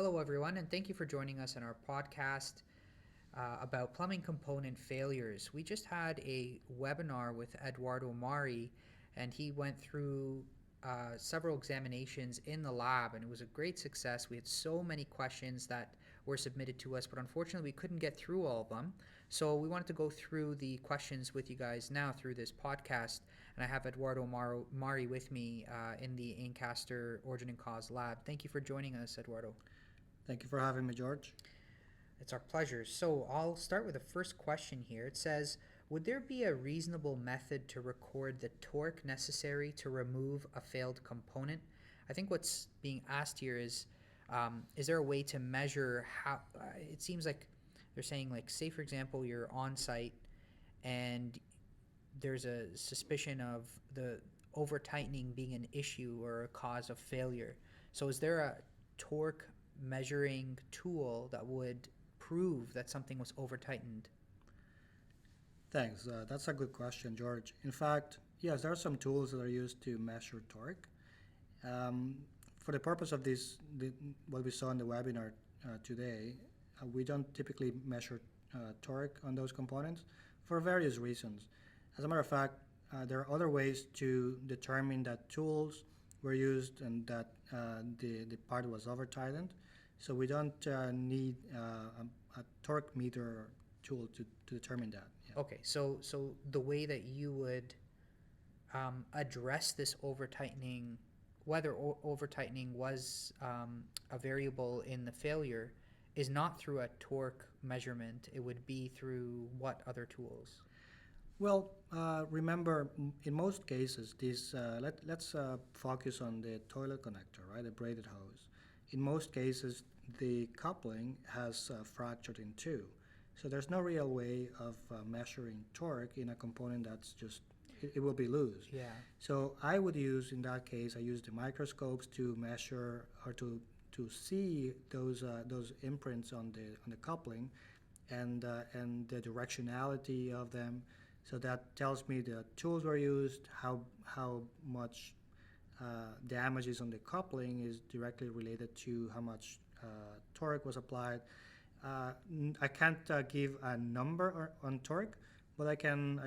Hello, everyone, and thank you for joining us in our podcast about plumbing component failures. We just had a webinar with Eduardo Mari, and he went through several examinations in the lab, and it was a great success. We had so many questions that were submitted to us, but unfortunately, we couldn't get through all of them. So we wanted to go through the questions with you guys now through this podcast, and I have Eduardo Mari with me in the Ancaster Origin and Cause lab. Thank you for joining us, Eduardo. Thank you for having me, George. It's our pleasure. So I'll start with the first question here. It says, would there be a reasonable method to record the torque necessary to remove a failed component? I think what's being asked here is there a way to measure how, it seems like they're saying, like, say for example, you're on site and there's a suspicion of the over tightening being an issue or a cause of failure. So is there a torque measuring tool that would prove that something was over tightened? Thanks. That's a good question, George. In fact, yes, there are some tools that are used to measure torque. Um, for the purpose of what we saw in the webinar today, we don't typically measure torque on those components for various reasons. As a matter of fact, there are other ways to determine that tools were used and that the part was over tightened. So we don't need a torque meter tool to determine that. Yeah. Okay, so the way that you would address this over tightening, whether over tightening was a variable in the failure, is not through a torque measurement. It would be through what other tools? Well, remember, in most cases, let's focus on the toilet connector, right, the braided hose. In most cases, the coupling has fractured in two. So there's no real way of measuring torque in a component that's just, it will be loose. Yeah. So I would use, in that case, I use the microscopes to measure or to see those imprints on the coupling and the directionality of them. So that tells me the tools were used, how much damages on the coupling is directly related to how much torque was applied. I can't give a number on torque, but I can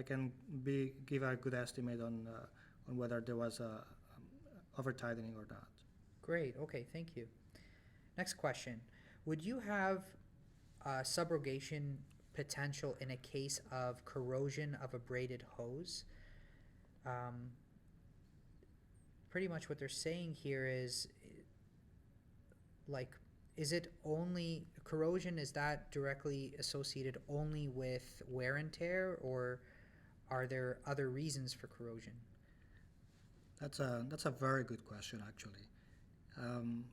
give a good estimate on whether there was a over tightening or not. Great. Okay. Thank you. Next question: would you have subrogation potential in a case of corrosion of a braided hose? Pretty much what they're saying here is, like, is it only corrosion, is that directly associated only with wear and tear, or are there other reasons for corrosion? That's a very good question, actually. Um,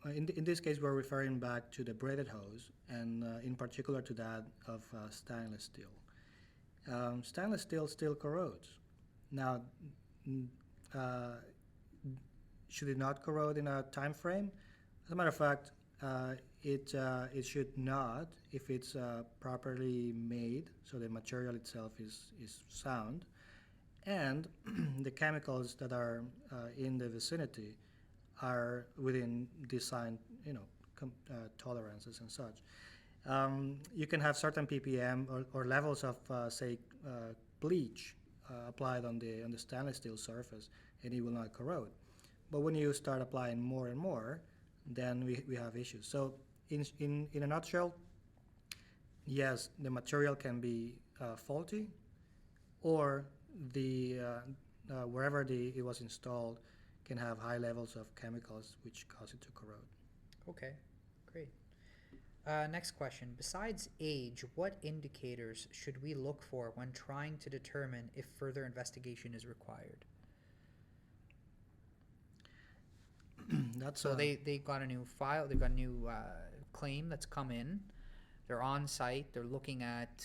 in this case, we're referring back to the braided hose, and in particular to that of stainless steel. Stainless steel still corrodes. Now, uh, should it not corrode in a time frame? As a matter of fact, it should not if it's properly made, so the material itself is sound, and the chemicals that are in the vicinity are within design, tolerances and such. You can have certain ppm or levels of, say, bleach applied on the stainless steel surface, and it will not corrode. But when you start applying more and more, then we have issues. So in a nutshell, yes, the material can be faulty, or the wherever it was installed can have high levels of chemicals which cause it to corrode. Okay, great. Next question. Besides age, what indicators should we look for when trying to determine if further investigation is required? So they got a new file, they've got a new claim that's come in. They're on site, they're looking at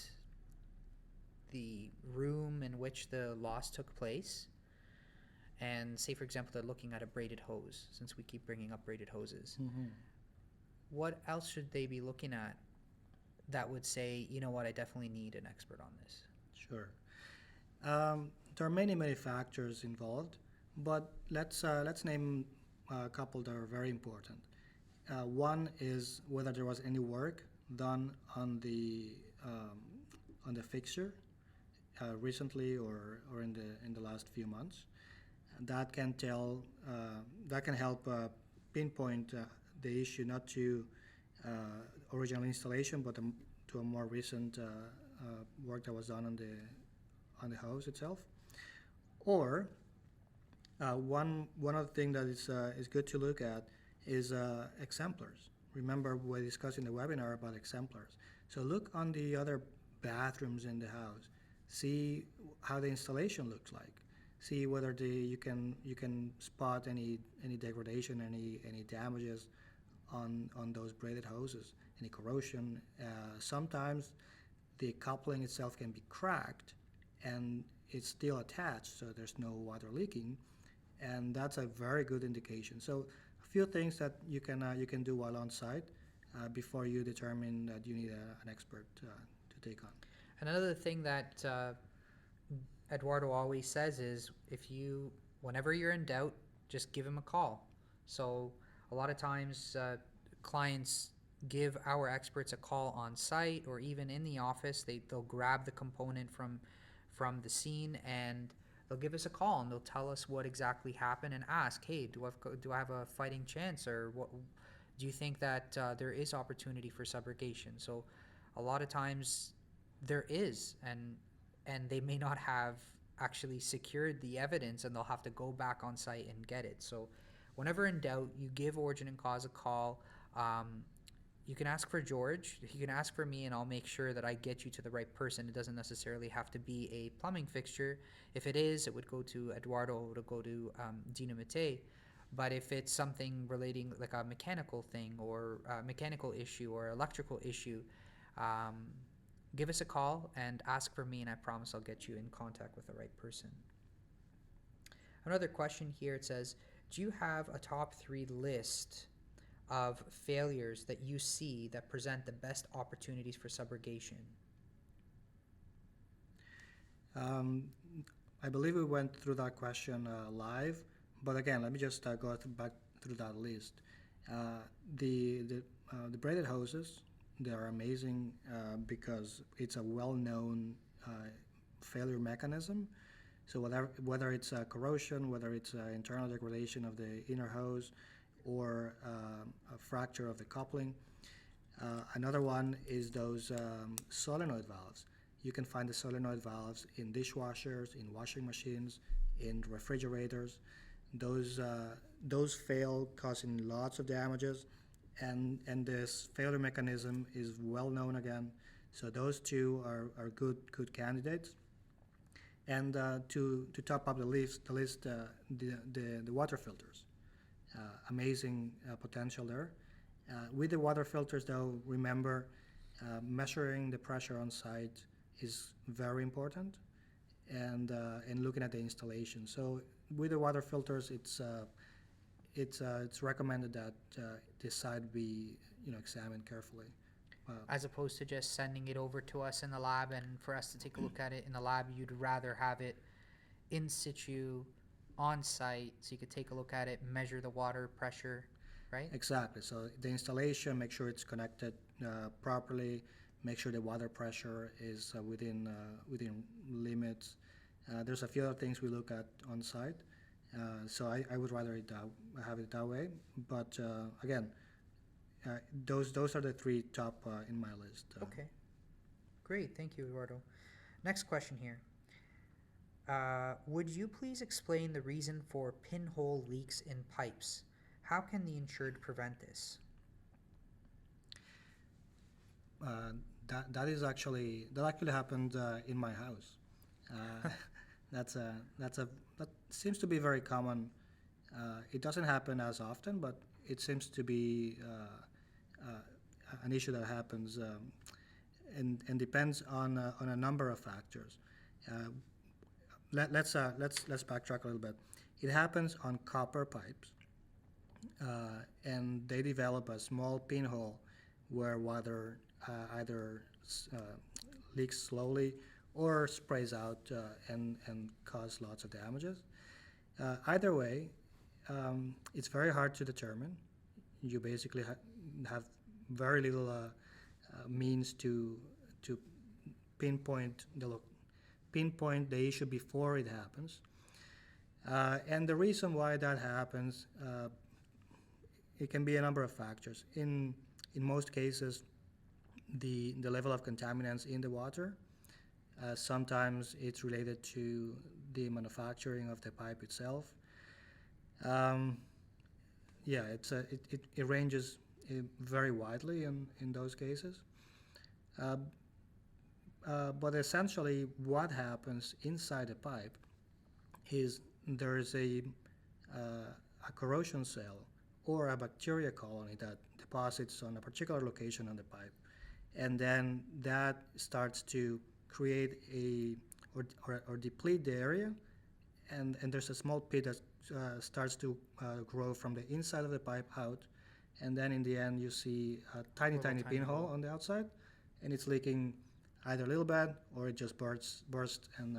the room in which the loss took place. And say, for example, they're looking at a braided hose, since we keep bringing up braided hoses. Mm-hmm. What else should they be looking at that would say, you know what, I definitely need an expert on this? Sure. There are many factors involved, but let's name a couple that are very important. One is whether there was any work done um, on the fixture recently or in the last few months. That can tell that can help pinpoint the issue not to original installation, but to a more recent work that was done on the hose itself. Or one other thing that is good to look at is exemplars. Remember, we discussed in the webinar about exemplars. So look on the other bathrooms in the house. See how the installation looks like. See whether you can spot any degradation, any damages on those braided hoses, any corrosion. Sometimes the coupling itself can be cracked and it's still attached, so there's no water leaking, and that's a very good indication. So a few things that you can do while on site before you determine that you need an expert to take on. Another thing that Eduardo always says is whenever you're in doubt, just give him a call. So a lot of times clients give our experts a call on site or even in the office. They'll grab the component from the scene and they'll give us a call and they'll tell us what exactly happened and ask, hey, do I have a fighting chance, or what do you think that there is opportunity for subrogation? So a lot of times there is, and they may not have actually secured the evidence and they'll have to go back on site and get it. So whenever in doubt, you give Origin and Cause a call. You can ask for George, you can ask for me, and I'll make sure that I get you to the right person. It doesn't necessarily have to be a plumbing fixture. If it is, it would go to Eduardo, it would go to Dina Mate. But if it's something relating like a mechanical thing or a mechanical issue or electrical issue, give us a call and ask for me, and I promise I'll get you in contact with the right person. Another question here, it says, do you have a top 3 list of failures that you see that present the best opportunities for subrogation? I believe we went through that question live, but again, let me just go back through that list. The braided hoses, they are amazing because it's a well-known failure mechanism. So whether it's corrosion, whether it's internal degradation of the inner hose, or a fracture of the coupling. Another one is those solenoid valves. You can find the solenoid valves in dishwashers, in washing machines, in refrigerators. Those fail, causing lots of damages, and this failure mechanism is well known again. So those two are good candidates. And to top up the list, the water filters. Amazing potential there. With the water filters, though, remember measuring the pressure on site is very important, and looking at the installation. So with the water filters, it's recommended that the site be examined carefully. As opposed to just sending it over to us in the lab and for us to take a look at it in the lab, you'd rather have it in situ, on site, so you could take a look at it, measure the water pressure, right? Exactly. So the installation, make sure it's connected properly, make sure the water pressure is within limits. There's a few other things we look at on site. So I would rather have it that way. But again, those are the 3 top in my list. Okay. Great. Thank you, Eduardo. Next question here. Would you please explain the reason for pinhole leaks in pipes? How can the insured prevent this? That actually happened in my house. That seems to be very common. It doesn't happen as often, but it seems to be an issue that happens and depends on a number of factors. Let's backtrack a little bit. It happens on copper pipes, and they develop a small pinhole where water either leaks slowly or sprays out and cause lots of damages. Either way, it's very hard to determine. you basically have very little means to pinpoint pinpoint the issue before it happens. And the reason why that happens, it can be a number of factors. In most cases, the level of contaminants in the water. Sometimes it's related to the manufacturing of the pipe itself. Yeah, it ranges very widely in those cases. But essentially, what happens inside the pipe is there is a corrosion cell or a bacteria colony that deposits on a particular location on the pipe, and then that starts to create or deplete the area, and there's a small pit that starts to grow from the inside of the pipe out, and then in the end you see a tiny pinhole on the outside, and it's leaking either a little bit or it just bursts and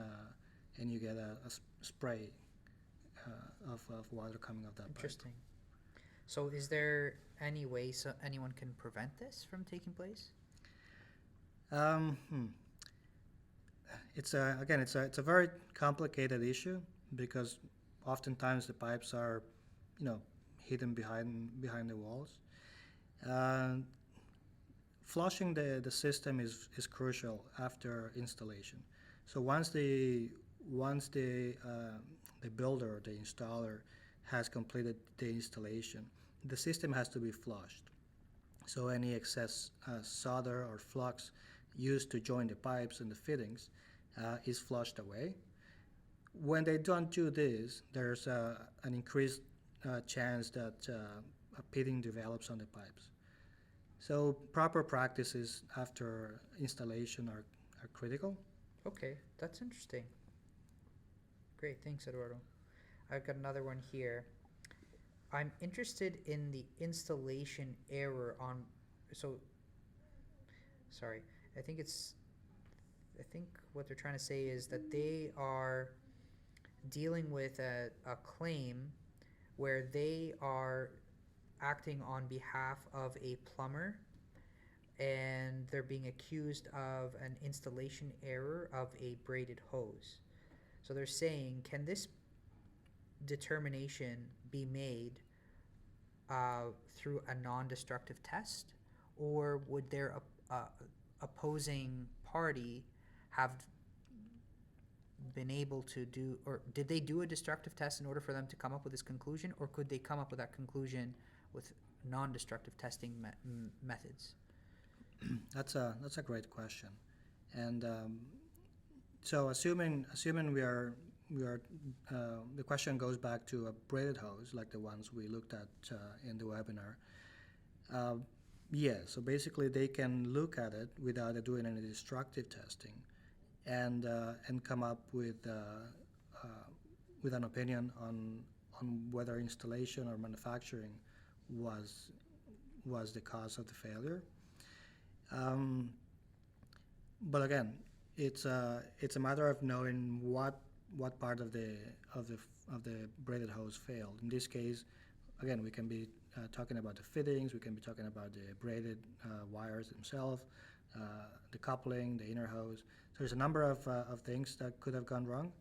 you get a spray of water coming off that Interesting. So is there any way anyone can prevent this from taking place? pipe. It's a very complicated issue because oftentimes the pipes are, hidden behind the walls. Flushing the system is crucial after installation. So once the builder, the installer, has completed the installation, the system has to be flushed. So any excess solder or flux used to join the pipes and the fittings is flushed away. When they don't do this, there's an increased chance that a pitting develops on the pipes. So proper practices after installation are critical. Okay, that's interesting. Great, thanks, Eduardo. I've got another one here. I'm interested in the installation error on. Sorry, I think what they're trying to say is that they are dealing with a claim where they are acting on behalf of a plumber and they're being accused of an installation error of a braided hose. So they're saying, can this determination be made through a non-destructive test, or would their opposing party have been able to do, or did they do a destructive test in order for them to come up with this conclusion, or could they come up with that conclusion with non-destructive testing methods? That's a great question, and so assuming we are the question goes back to a braided hose like the ones we looked at in the webinar. Yeah, so basically they can look at it without doing any destructive testing, and come up with an opinion on whether installation or manufacturing was the cause of the failure. But again, it's a matter of knowing what part of the braided hose failed. In this case, again, we can be talking about the fittings, we can be talking about the braided wires themselves, the coupling, the inner hose. So there's a number of things that could have gone wrong.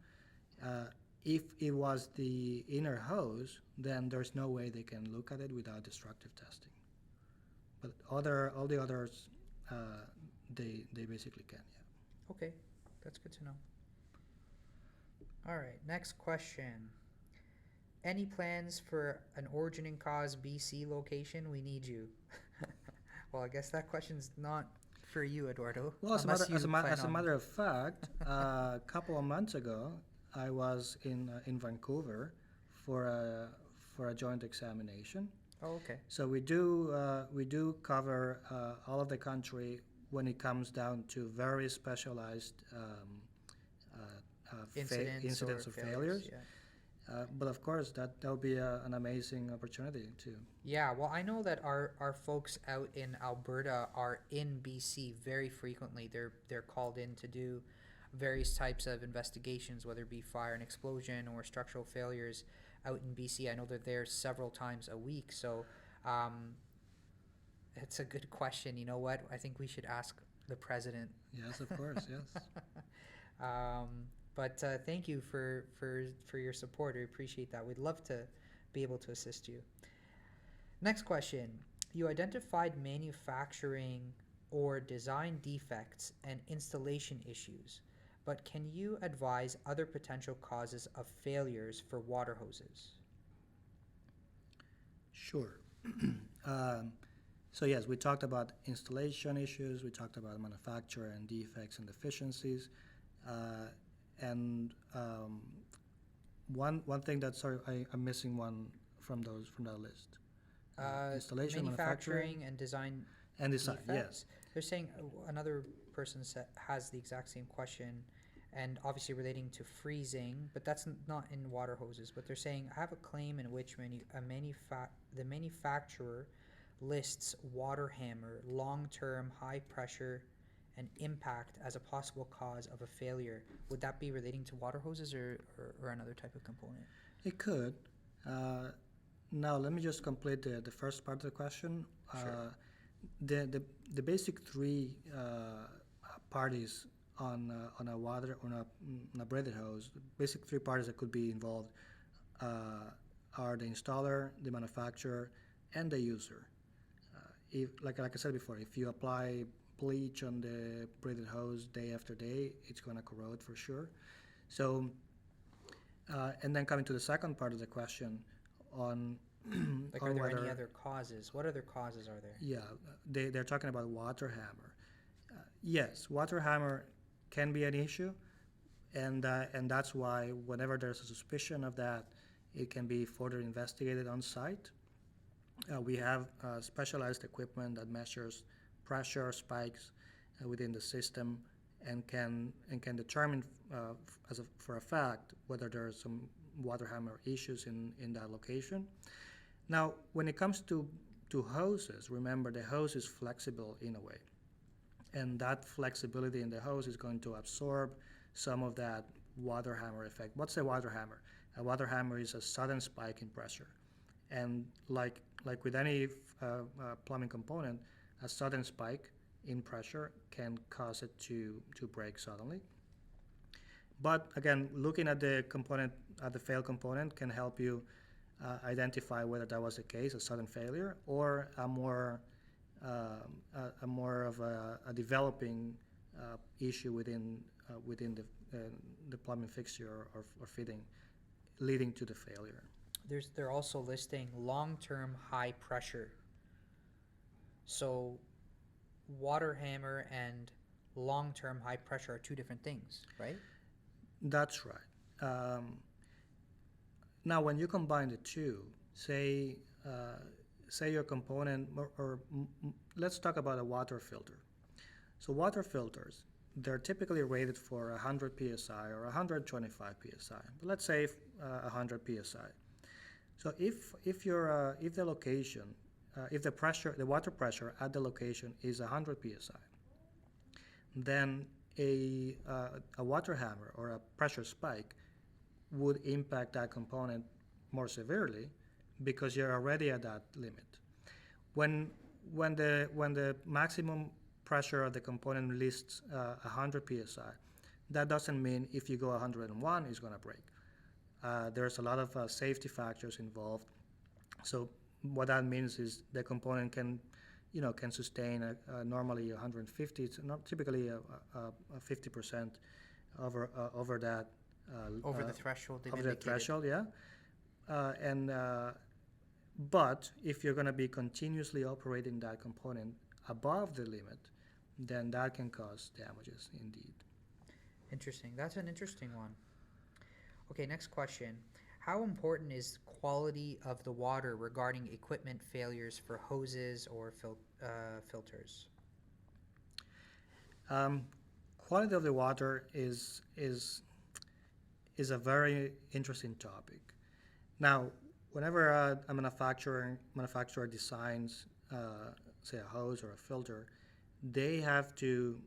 If it was the inner hose, then there's no way they can look at it without destructive testing. But all the others, they basically can, yeah. Okay, that's good to know. All right, next question. Any plans for an origin and cause BC location? We need you. Well, I guess that question's not for you, Eduardo. Well, as a matter of fact, a couple of months ago, I was in Vancouver for a joint examination. Oh, okay. So we do cover all of the country when it comes down to very specialized incidents or failures. Yeah. But of course, that will be an amazing opportunity too. Yeah, well, I know that our folks out in Alberta are in BC very frequently. They're called in to do various types of investigations, whether it be fire and explosion or structural failures out in BC. I know they're there several times a week. So Um, it's a good question. You know what? I think we should ask the president. Yes, of course, yes. um, but thank you for your support. I appreciate that. We'd love to be able to assist you. Next question. You identified manufacturing or design defects and installation issues, but can you advise other potential causes of failures for water hoses? Sure. Um, so yes, we talked about installation issues, we talked about manufacturer and defects and deficiencies, and one thing that, sorry, I'm missing one from that list. Installation, Manufacturing and design and design. defects. Yes. They're saying another person has the exact same question, and obviously relating to freezing, but that's not in water hoses. But they're saying I have a claim in which the manufacturer lists water hammer, long-term high pressure, and impact as a possible cause of a failure. Would that be relating to water hoses or another type of component? It could. Now, let me just complete the first part of the question. Sure. The basic three parties on a braided hose, the basic three parties that could be involved are the installer, the manufacturer, and the user. If, like I said before, if you apply bleach on the braided hose day after day, it's going to corrode for sure. So, and then coming to the second part of the question on Like, on are there whether, any other causes? What other causes are there? yeah, they're talking about water hammer. Yes, water hammer can be an issue, and that's why whenever there's a suspicion of that, it can be further investigated on site. We have specialized equipment that measures pressure spikes within the system and can determine for a fact whether there are some water hammer issues in that location. Now, when it comes to hoses, remember the hose is flexible in a way, and that flexibility in the hose is going to absorb some of that water hammer effect. What's a water hammer? A water hammer is a sudden spike in pressure, and like with any plumbing component, a sudden spike in pressure can cause it to break suddenly. But again, looking at the component, at the failed component, can help you identify whether that was the case, a sudden failure, or a more of a developing issue within the plumbing fixture or fitting, leading to the failure. They're also listing long-term high pressure. So, water hammer and long-term high pressure are two different things, right? That's right. Now, when you combine the two, say your component, let's talk about a water filter. So water filters, they're typically rated for 100 psi or 125 psi. But let's say 100 psi. So if the location, if the water pressure at the location is 100 psi, then a water hammer or a pressure spike would impact that component more severely because you're already at that limit. When the maximum pressure of the component lists 100 psi, that doesn't mean if you go 101 it's going to break. There's a lot of safety factors involved. So what that means is the component can sustain normally 150. It's not typically a 50% over that. Over the threshold they've Over the indicated. threshold, yeah. But if you're going to be continuously operating that component above the limit, then that can cause damages indeed. Interesting. That's an interesting one. Okay, next question. How important is quality of the water regarding equipment failures for hoses or filters? Quality of the water is a very interesting topic. Now, whenever a manufacturer designs, say, a hose or a filter, they have to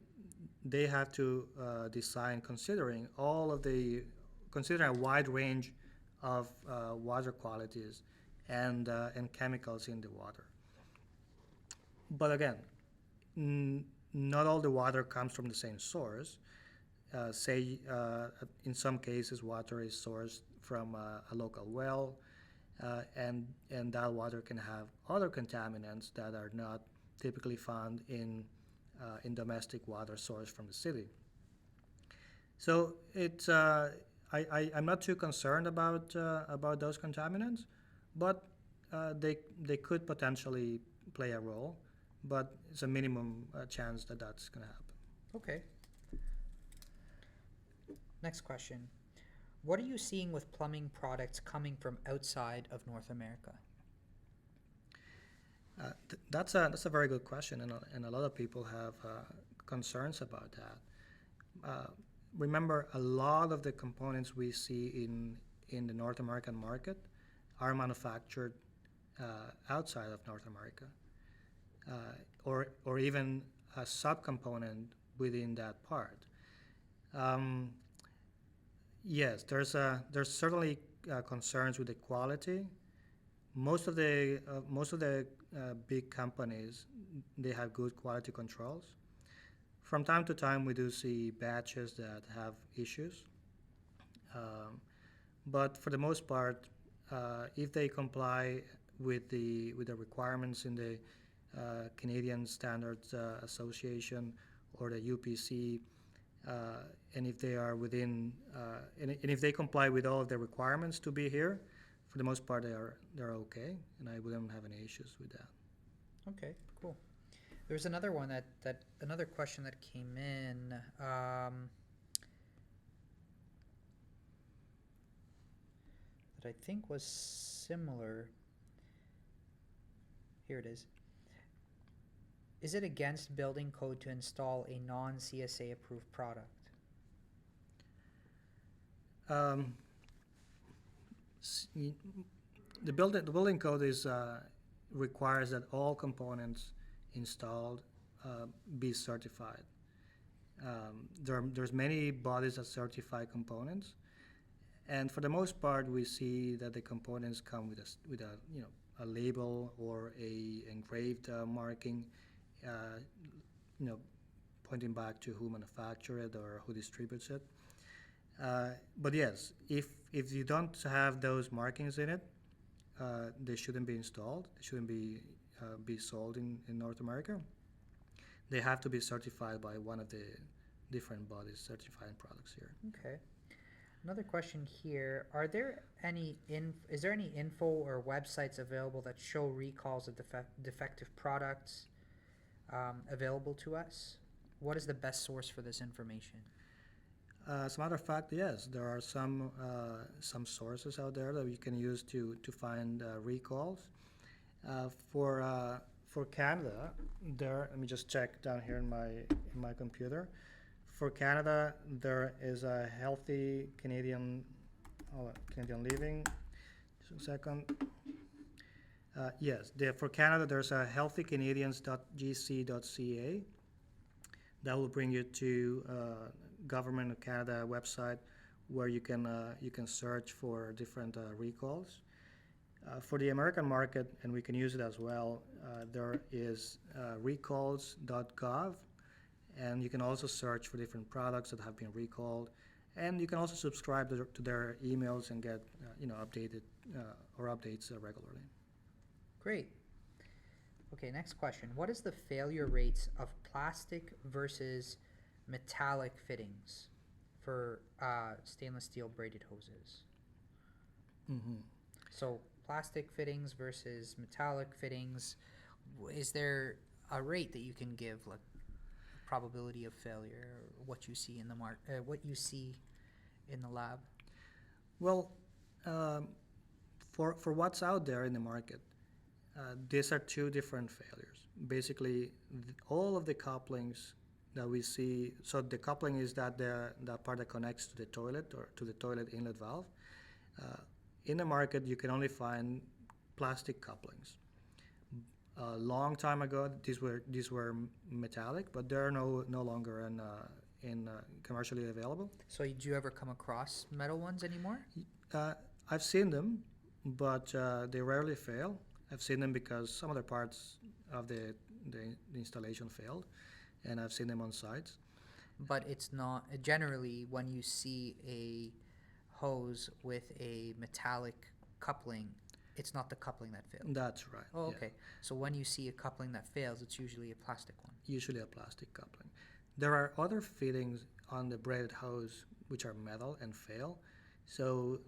design considering a wide range of water qualities and chemicals in the water. But again, not all the water comes from the same source. In some cases, water is sourced from a local well, and that water can have other contaminants that are not typically found in domestic water sourced from the city. So I'm not too concerned about those contaminants, but they could potentially play a role, but it's a minimum chance that that's going to happen. Okay. Next question. What are you seeing with plumbing products coming from outside of North America? That's a very good question, and a lot of people have concerns about that. Remember, a lot of the components we see in the North American market are manufactured outside of North America, or even a subcomponent within that part. Yes, there's certainly concerns with the quality. Most of the big companies, they have good quality controls. From time to time, we do see batches that have issues, but for the most part, if they comply with the requirements in the Canadian Standards Association or the UPC, and if they are within, and if they comply with all of the requirements to be here, for the most part, they're okay, and I wouldn't have any issues with that. Okay, cool. There's another one another question that came in. That I think was similar. Here it is. Is it against building code to install a non-CSA approved product? The building code requires that all components installed be certified. There's many bodies that certify components, and for the most part, we see that the components come with a label or a engraved marking, pointing back to who manufactured it or who distributes it. But yes, if you don't have those markings in it, they shouldn't be installed. They shouldn't be sold in North America. They have to be certified by one of the different bodies certifying products here. Okay. Another question here: is there any info or websites available that show recalls of defective products available to us? What is the best source for this information? As a matter of fact, yes, there are some sources out there that you can use to find recalls. For Canada, let me just check down here in my computer. For Canada, there is a Healthy Canadian Living. Just a second. Yes, for Canada, there's a healthycanadians.gc.ca. That will bring you to Government of Canada website where you can search for different recalls. For the American market, and we can use it as well, there is recalls.gov, and you can also search for different products that have been recalled, and you can also subscribe to their emails and get updated or updates regularly. Great. Okay, next question. What is the failure rates of plastic versus metallic fittings for stainless steel braided hoses? Mm-hmm. So plastic fittings versus metallic fittings, is there a rate that you can give, like probability of failure, or what you see in the what you see in the lab? Well, for what's out there in the market, these are two different failures. Basically, all of the couplings that we see, so the coupling is that part that connects to the toilet or to the toilet inlet valve. In the market, you can only find plastic couplings. A long time ago, these were metallic, but they're no longer commercially available. So do you ever come across metal ones anymore? I've seen them, but they rarely fail. I've seen them because some of the parts of the the installation failed, and I've seen them on sites. But it's not generally when you see a hose with a metallic coupling, it's not the coupling that failed. That's right. Oh, yeah. okay. So when you see a coupling that fails, it's usually a plastic one. Usually a plastic coupling. There are other fittings on the braided hose which are metal and fail. So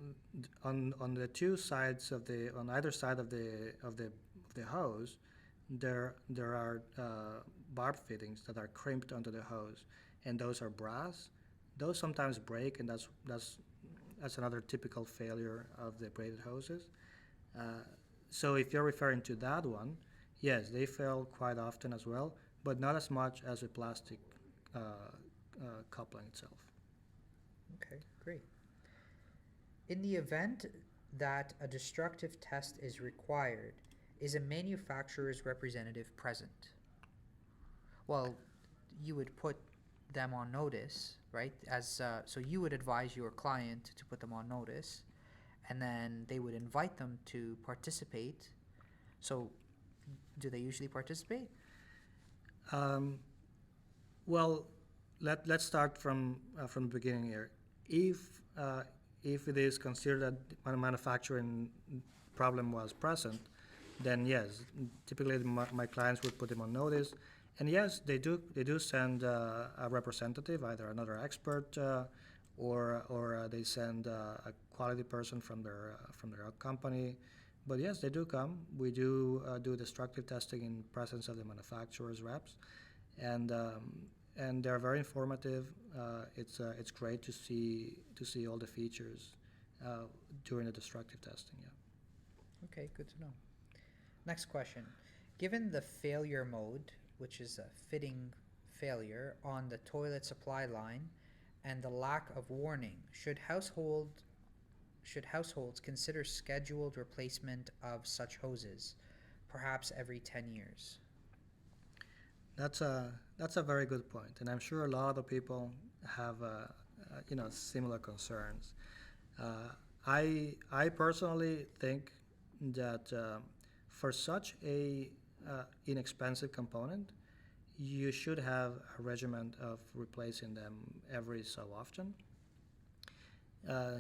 on the two sides of the on either side of the hose, there are barb fittings that are crimped onto the hose, and those are brass. Those sometimes break, and that's another typical failure of the braided hoses. So if you're referring to that one, yes, they fail quite often as well, but not as much as a plastic coupling itself. Okay, great. In the event that a destructive test is required, is a manufacturer's representative present? Well, you would put them on notice, right? So you would advise your client to put them on notice, and then they would invite them to participate. So, do they usually participate? Um, well, let's start from the beginning here. If it is considered that a manufacturing problem was present, then yes, typically my clients would put them on notice, and yes, they do send a representative, either another expert or they send a quality person from their company. But yes, they do come. We do destructive testing in presence of the manufacturer's reps, and they're very informative. It's great to see all the features during the destructive testing. Yeah. Okay, good to know. Next question. Given the failure mode, which is a fitting failure on the toilet supply line, and the lack of warning, should households consider scheduled replacement of such hoses, perhaps every 10 years? That's a very good point, and I'm sure a lot of people have similar concerns. I personally think that for such a inexpensive component, you should have a regimen of replacing them every so often.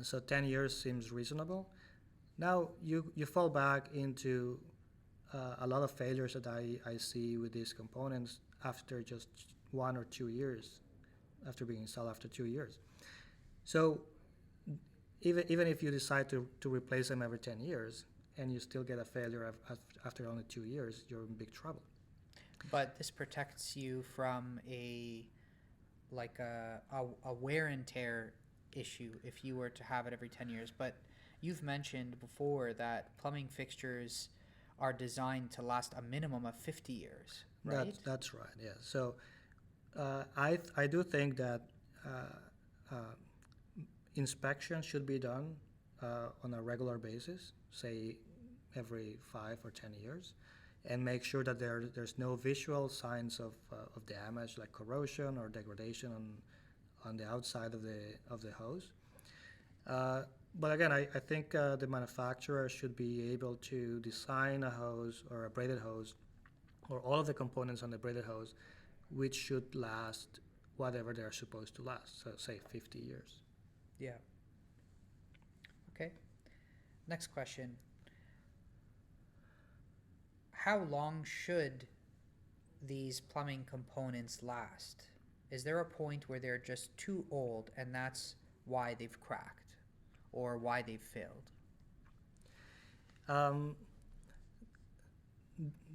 So 10 years seems reasonable. Now you fall back into a lot of failures that I see with these components after just 1 or 2 years, after being installed after 2 years. So even if you decide to replace them every 10 years and you still get a failure after only 2 years, you're in big trouble. But this protects you from a wear and tear issue if you were to have it every 10 years. But you've mentioned before that plumbing fixtures are designed to last a minimum of 50 years, right? That's right, yeah. So I do think that inspection should be done on a regular basis, say every 5 or 10 years, and make sure that there's no visual signs of damage like corrosion or degradation on the outside of the hose. But again, I think the manufacturer should be able to design a hose or a braided hose or all of the components on the braided hose which should last whatever they're supposed to last, so say 50 years. Yeah. Okay. Next question. How long should these plumbing components last? Is there a point where they're just too old and that's why they've cracked or why they've failed?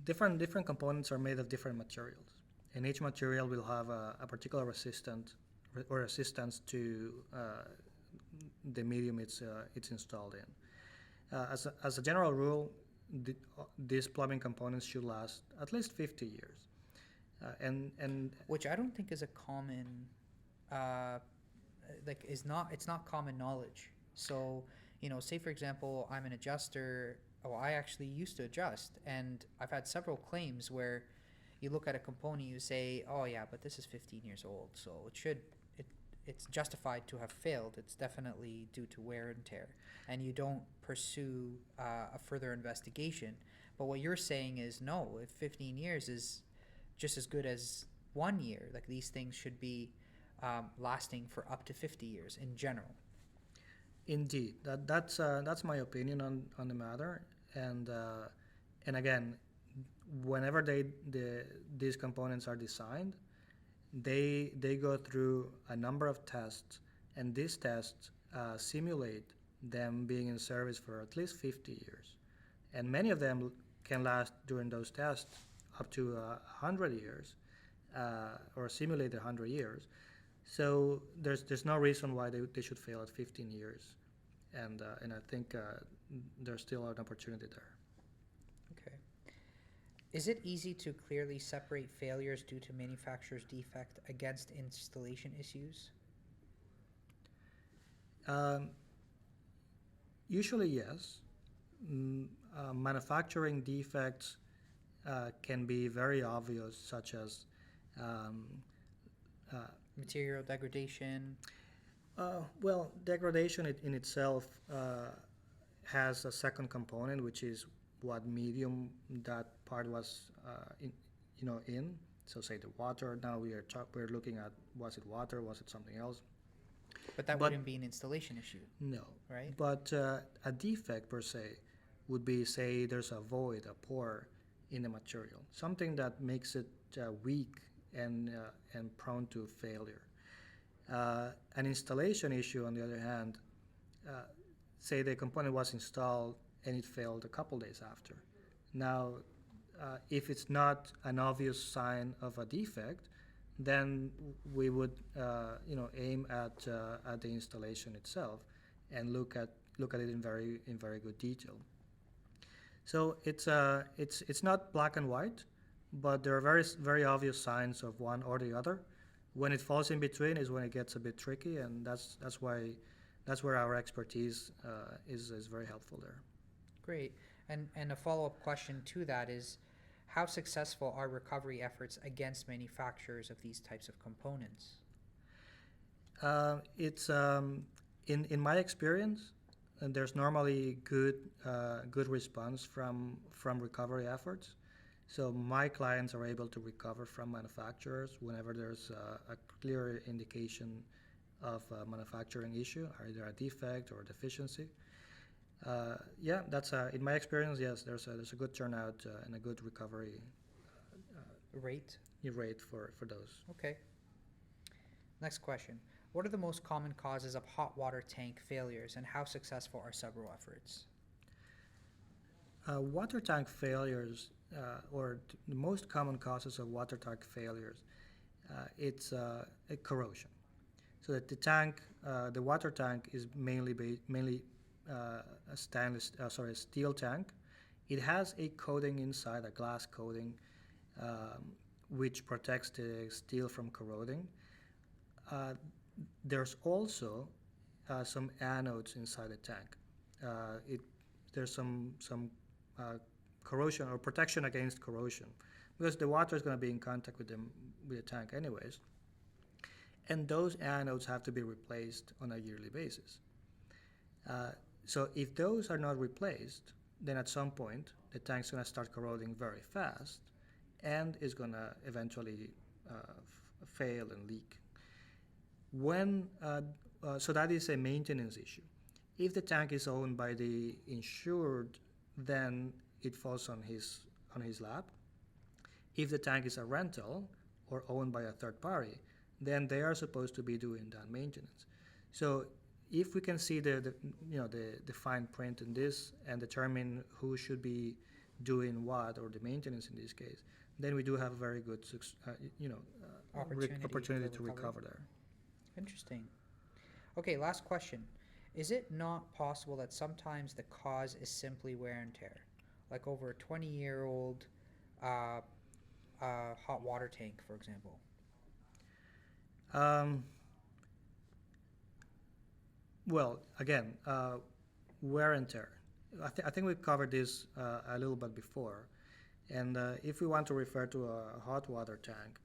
Different components are made of different materials, and each material will have a particular resistance to the medium it's installed in. As a general rule, these plumbing components should last at least 50 years, and which I don't think is a common, it's not common knowledge. So, say for example, I'm an adjuster. Oh, I actually used to adjust, and I've had several claims where you look at a component, you say, oh yeah, but this is 15 years old, so it's justified to have failed. It's definitely due to wear and tear, and you don't pursue a further investigation. But what you're saying is no. If 15 years is just as good as 1 year. Like these things should be lasting for up to 50 years in general. Indeed, that's my opinion on the matter, and again, whenever these components are designed, they go through a number of tests, and these tests simulate them being in service for at least 50 years, and many of them can last during those tests up to 100 years, or simulate 100 years. So there's no reason why they should fail at 15 years, and I think there's still an opportunity there. Okay. Is it easy to clearly separate failures due to manufacturer's defect against installation issues? Usually, yes. Manufacturing defects can be very obvious, such as um, Material degradation? well, degradation in itself has a second component, which is what medium that part was in. So say the water. Now we're looking at, was it water? Was it something else? But that But- wouldn't be an installation issue, No. right? But a defect per se would be, say, there's a void, a pore in the material, something that makes it weak and prone to failure. An installation issue, on the other hand, say the component was installed and it failed a couple days after. Now, if it's not an obvious sign of a defect, then we would aim at the installation itself and look at it in very good detail. So it's not black and white, but there are very obvious signs of one or the other. When it falls in between is when it gets a bit tricky, and that's where our expertise is very helpful there. Great. And a follow-up question to that is, how successful are recovery efforts against manufacturers of these types of components? It's in my experience, and there's normally good response from recovery efforts. So my clients are able to recover from manufacturers whenever there's a clear indication of a manufacturing issue, either a defect or a deficiency. That's in my experience. Yes, there's a good turnout and a good recovery Rate? rate for those. Okay. Next question. What are the most common causes of hot water tank failures, and how successful are several efforts? Water tank failures, or the most common causes of water tank failures, it's a corrosion. So that the water tank is mainly a steel tank. It has a coating inside, a glass coating, which protects the steel from corroding. There's also some anodes inside the tank. There's some corrosion or protection against corrosion, because the water is going to be in contact with the tank anyways. And those anodes have to be replaced on a yearly basis. So if those are not replaced, then at some point the tank's going to start corroding very fast, and is going to eventually fail and leak. So that is a maintenance issue. If the tank is owned by the insured, then it falls on his lap. If the tank is a rental or owned by a third party, then they are supposed to be doing that maintenance. So if we can see the fine print in this and determine who should be doing what, or the maintenance in this case, then we do have a very good opportunity to recover there. Interesting. Okay, last question. Is it not possible that sometimes the cause is simply wear and tear? Like over a 20-year-old hot water tank, for example? Well, again, wear and tear. I think we covered this a little bit before. And if we want to refer to a hot water tank,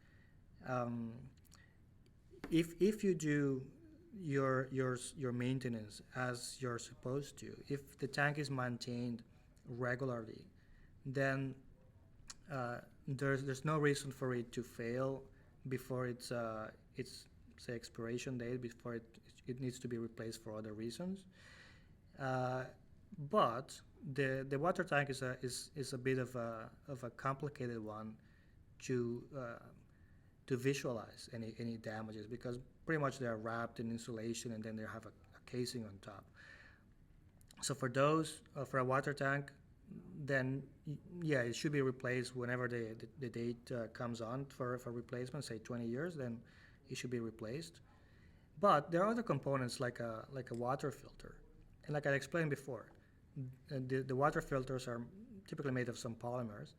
if you do your maintenance as you're supposed to, if the tank is maintained regularly, then there's no reason for it to fail before its say expiration date, before it needs to be replaced for other reasons. Uh, but the water tank is a bit of a complicated one to visualize any damages, because pretty much they are wrapped in insulation and then they have a casing on top. So for those for a water tank, then yeah, it should be replaced whenever the date comes on for replacement, say 20 years, then it should be replaced. But there are other components like a water filter, and like I explained before, the water filters are typically made of some polymers.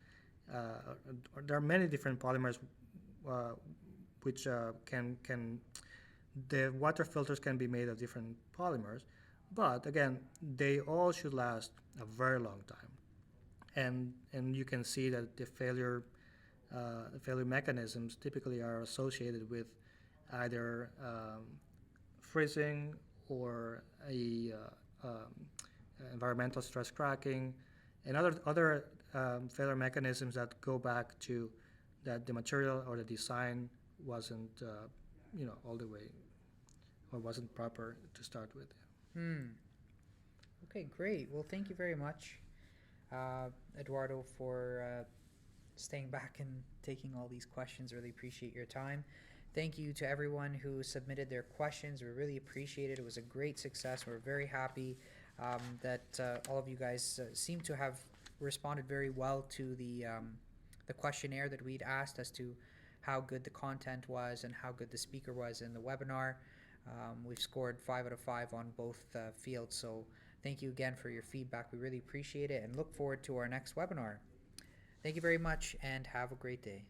There are many different polymers uh, which can the water filters can be made of different polymers, but again, they all should last a very long time, and you can see that the failure mechanisms typically are associated with either freezing or a environmental stress cracking, and other failure mechanisms that go back to that the material or the design wasn't all the way, or wasn't proper to start with. Hmm. Okay, great. Well, thank you very much, Eduardo, for staying back and taking all these questions. Really appreciate your time. Thank you to everyone who submitted their questions. We really appreciate it. It was a great success. We're very happy that all of you guys seem to have responded very well to the questionnaire that we'd asked as to how good the content was and how good the speaker was in the webinar. We've scored 5 out of 5 on both fields, so thank you again for your feedback. We really appreciate it and look forward to our next webinar. Thank you very much and have a great day.